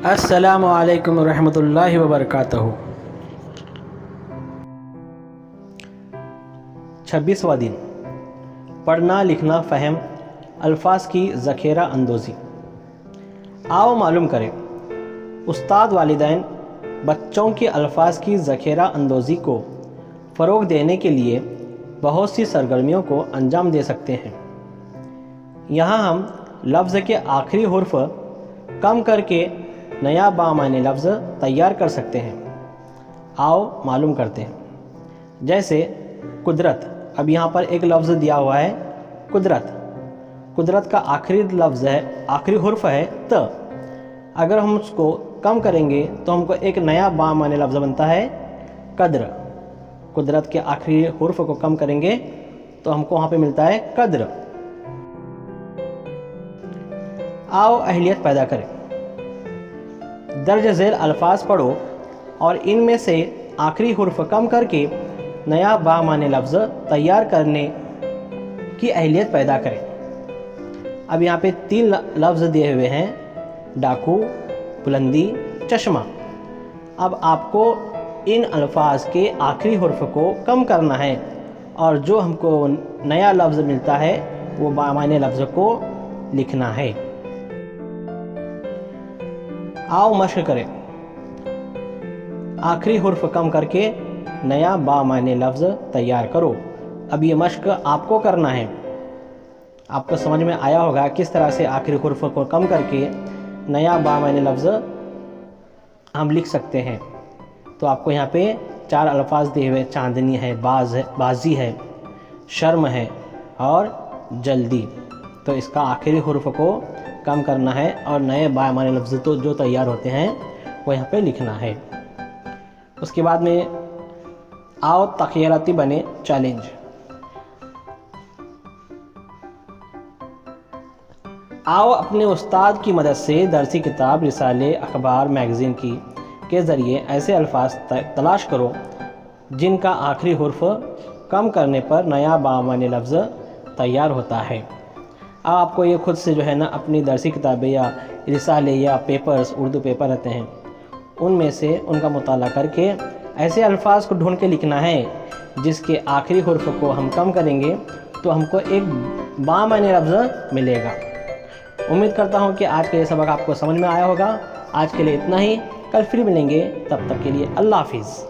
السلام علیکم ورحمۃ اللہ وبرکاتہ۔ 26واں دن، پڑھنا لکھنا فہم، الفاظ کی ذخیرہ اندوزی۔ آؤ معلوم کریں، استاد والدین بچوں کے الفاظ کی ذخیرہ اندوزی کو فروغ دینے کے لیے بہت سی سرگرمیوں کو انجام دے سکتے ہیں۔ یہاں ہم لفظ کے آخری حرف کم کر کے نیا بامعنی لفظ تیار کر سکتے ہیں۔ آؤ معلوم کرتے ہیں۔ جیسے قدرت، اب یہاں پر ایک لفظ دیا ہوا ہے قدرت۔ قدرت کا آخری حرف ہے ت۔ اگر ہم اس کو کم کریں گے تو ہم کو ایک نیا بامعنی لفظ بنتا ہے قدر۔ قدرت کے آخری حرف کو کم کریں گے تو ہم کو وہاں پہ ملتا ہے قدر۔ آؤ اہلیت پیدا کریں۔ درج ذیل الفاظ پڑھو اور ان میں سے آخری حرف کم کر کے نیا بامعنی لفظ تیار کرنے کی اہلیت پیدا کریں۔ اب یہاں پہ 3 لفظ دیے ہوئے ہیں، ڈاکو، بلندی، چشمہ۔ اب آپ کو ان الفاظ کے آخری حرف کو کم کرنا ہے اور جو ہم کو نیا لفظ ملتا ہے وہ بامعنی لفظ کو لکھنا ہے۔ آؤ مشق کریں۔ آخری حرف کم کر کے نیا بامعنی لفظ تیار کرو۔ اب یہ مشق آپ کو کرنا ہے۔ آپ کو سمجھ میں آیا ہوگا کس طرح سے آخری حرف کو کم کر کے نیا بامعنی لفظ ہم لکھ سکتے ہیں۔ تو آپ کو یہاں پہ 4 الفاظ دیے ہوئے، چاندنی ہے، بازی ہے، شرم ہے اور جلدی۔ تو اس کا آخری حرف کو کم کرنا ہے اور نئے بامعنی لفظ تو جو تیار ہوتے ہیں وہ یہاں پہ لکھنا ہے۔ اس کے بعد میں آؤ تخیلاتی بنے چیلنج۔ آؤ اپنے استاد کی مدد سے درسی کتاب، رسالے، اخبار، میگزین کے ذریعے ایسے الفاظ تلاش کرو جن کا آخری حرف کم کرنے پر نیا بامعنی لفظ تیار ہوتا ہے۔ اب آپ کو یہ خود سے جو ہے نا اپنی درسی کتابیں یا رسالے یا پیپرز، اردو پیپر رہتے ہیں، ان میں سے ان کا مطالعہ کر کے ایسے الفاظ کو ڈھونڈ کے لکھنا ہے جس کے آخری حرف کو ہم کم کریں گے تو ہم کو ایک بامعنی لفظ ملے گا۔ امید کرتا ہوں کہ آج کا یہ سبق آپ کو سمجھ میں آیا ہوگا۔ آج کے لیے اتنا ہی، کل پھر ملیں گے، تب تک کے لیے اللہ حافظ۔